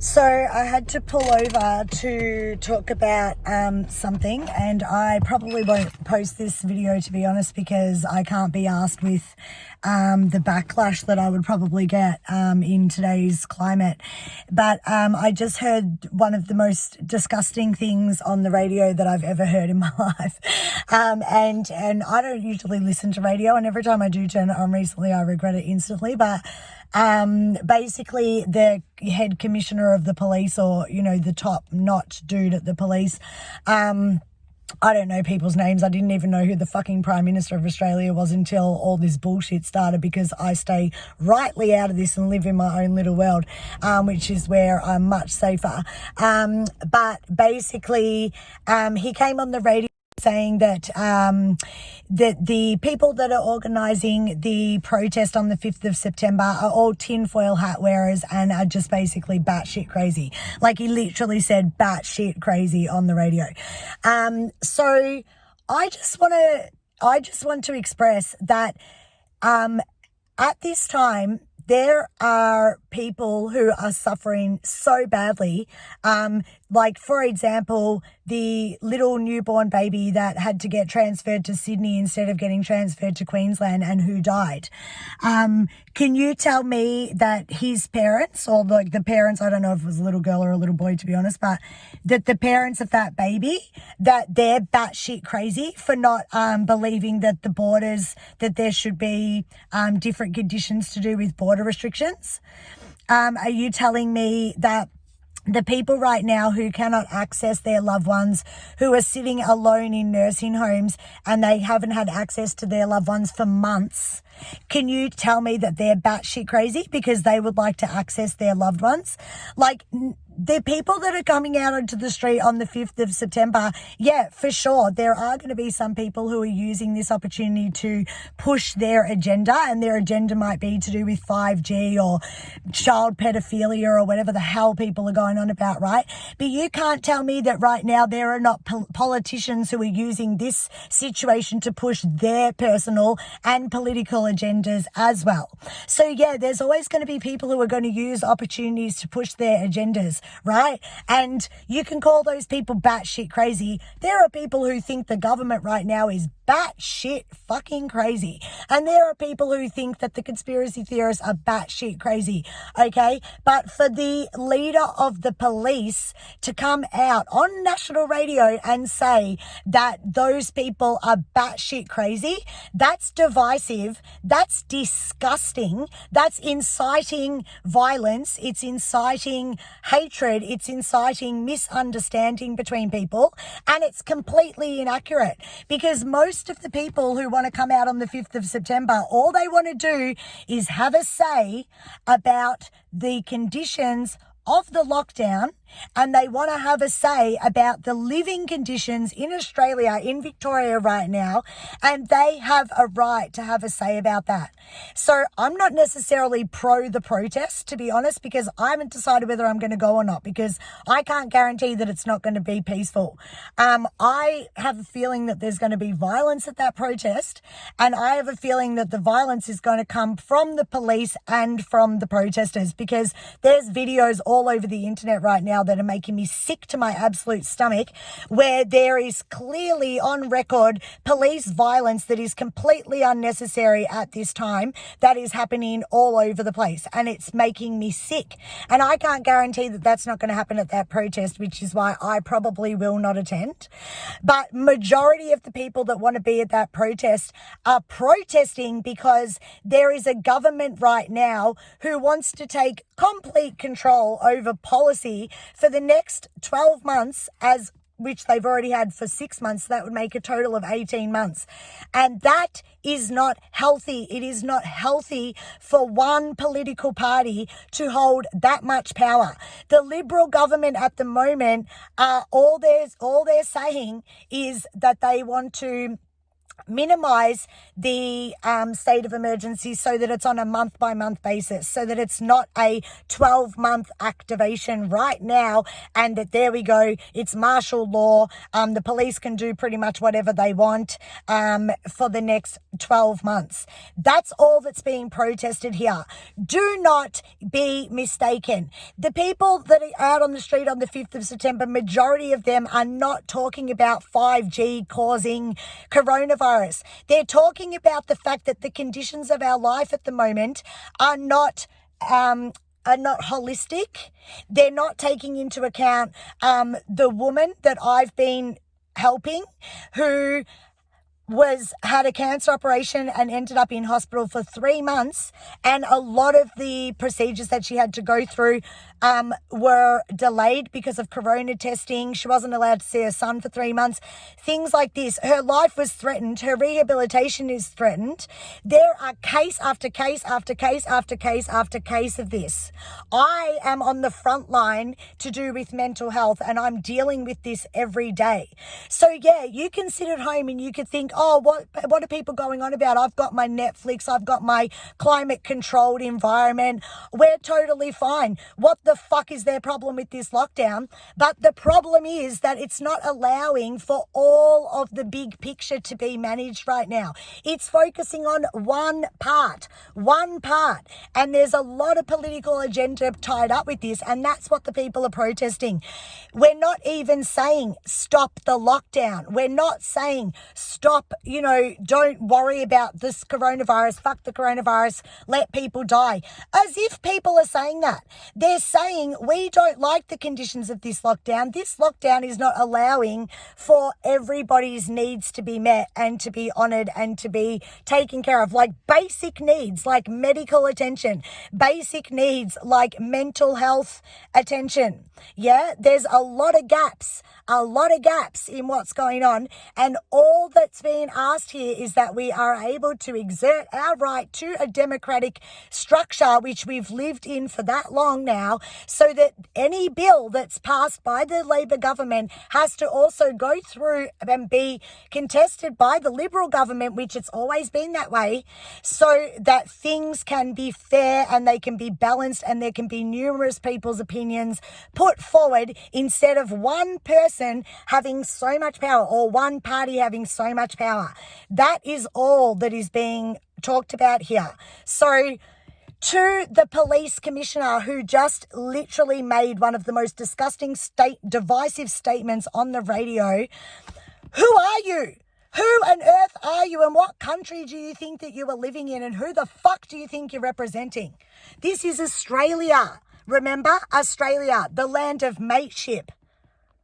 So I had to pull over to talk about something, and I probably won't post this video, to be honest, because I can't be asked with the backlash that I would probably get in today's climate. But I just heard one of the most disgusting things on the radio that I've ever heard in my life. And I don't usually listen to radio, and every time I do turn it on recently, I regret it instantly. But basically the head commissioner of the police, or, you know, the top notch dude at the police, I don't know people's names. I didn't even know who the fucking Prime Minister of Australia was until all this bullshit started, because I stay rightly out of this and live in my own little world, which is where I'm much safer. But basically, he came on the radio saying that that the people that are organising the protest on the 5th of September are all tinfoil hat wearers and are just basically batshit crazy. Like, he literally said batshit crazy on the radio. So I just want to express that at this time, there are people who are suffering so badly. Like, for example, the little newborn baby that had to get transferred to Sydney instead of getting transferred to Queensland, and who died. Can you tell me that his parents, or like the parents, I don't know if it was a little girl or a little boy, to be honest, but that the parents of that baby, that they're batshit crazy for not believing that the borders, that there should be different conditions to do with border restrictions? Are you telling me that the people right now who cannot access their loved ones, who are sitting alone in nursing homes and they haven't had access to their loved ones for months, can you tell me that they're batshit crazy because they would like to access their loved ones? Like, the people that are coming out onto the street on the 5th of September, yeah, for sure, there are going to be some people who are using this opportunity to push their agenda, and their agenda might be to do with 5G or child pedophilia or whatever the hell people are going on about, right? But you can't tell me that right now there are not politicians who are using this situation to push their personal and political agendas as well. So yeah, there's always going to be people who are going to use opportunities to push their agendas, right? And you can call those people batshit crazy. There are people who think the government right now is batshit fucking crazy. And there are people who think that the conspiracy theorists are batshit crazy, okay? But for the leader of the police to come out on national radio and say that those people are batshit crazy, that's divisive, that's disgusting, that's inciting violence, it's inciting hatred, it's inciting misunderstanding between people, and it's completely inaccurate, because most of the people who want to come out on the 5th of September, all they want to do is have a say about the conditions of the lockdown, and they want to have a say about the living conditions in Australia, in Victoria right now, and they have a right to have a say about that. So I'm not necessarily pro the protest, to be honest, because I haven't decided whether I'm going to go or not, because I can't guarantee that it's not going to be peaceful. I have a feeling that there's going to be violence at that protest, and I have a feeling that the violence is going to come from the police and from the protesters, because there's videos all over the internet right now that are making me sick to my absolute stomach, where there is clearly on record police violence that is completely unnecessary at this time, that is happening all over the place, and it's making me sick. And I can't guarantee that that's not going to happen at that protest, which is why I probably will not attend. But majority of the people that want to be at that protest are protesting because there is a government right now who wants to take complete control over policy for the next 12 months, as which they've already had for 6 months. That would make a total of 18 months. And that is not healthy. It is not healthy for one political party to hold that much power. The Liberal government at the moment, all they're saying is that they want to minimize the state of emergency so that it's on a month-by-month basis, so that it's not a 12-month activation right now and that there we go, it's martial law. The police can do pretty much whatever they want for the next 12 months. That's all that's being protested here. Do not be mistaken. The people that are out on the street on the 5th of September, majority of them are not talking about 5G causing coronavirus. They're talking about the fact that the conditions of our life at the moment are not holistic. They're not taking into account the woman that I've been helping who had a cancer operation and ended up in hospital for 3 months, and a lot of the procedures that she had to go through were delayed because of corona testing. She wasn't allowed to see her son for 3 months. Things like this. Her life was threatened. Her rehabilitation is threatened. There are case after case after case after case after case of this. I am on the front line to do with mental health, and I'm dealing with this every day. So yeah, you can sit at home and you could think, oh, what are people going on about? I've got my Netflix, I've got my climate controlled environment. We're totally fine. What the fuck is their problem with this lockdown? But the problem is that it's not allowing for all of the big picture to be managed right now. It's focusing on one part. And there's a lot of political agenda tied up with this, and that's what the people are protesting. We're not even saying stop the lockdown. We're not saying stop, don't worry about this coronavirus, fuck the coronavirus, let people die. As if people are saying that. They're saying we don't like the conditions of this lockdown. This lockdown is not allowing for everybody's needs to be met and to be honoured and to be taken care of. Like basic needs, like medical attention, basic needs like mental health attention. Yeah, there's a lot of gaps in what's going on, and all that's being asked here is that we are able to exert our right to a democratic structure which we've lived in for that long now, so that any bill that's passed by the Labor government has to also go through and be contested by the Liberal government, which it's always been that way, so that things can be fair and they can be balanced and there can be numerous people's opinions put forward instead of one person having so much power or one party having so much power. That is all that is being talked about here. So to the police commissioner who just literally made one of the most disgusting divisive statements on the radio, who are you? Who on earth are you, and what country do you think that you are living in, and who the fuck do you think you're representing? This is Australia. Remember, Australia, the land of mateship.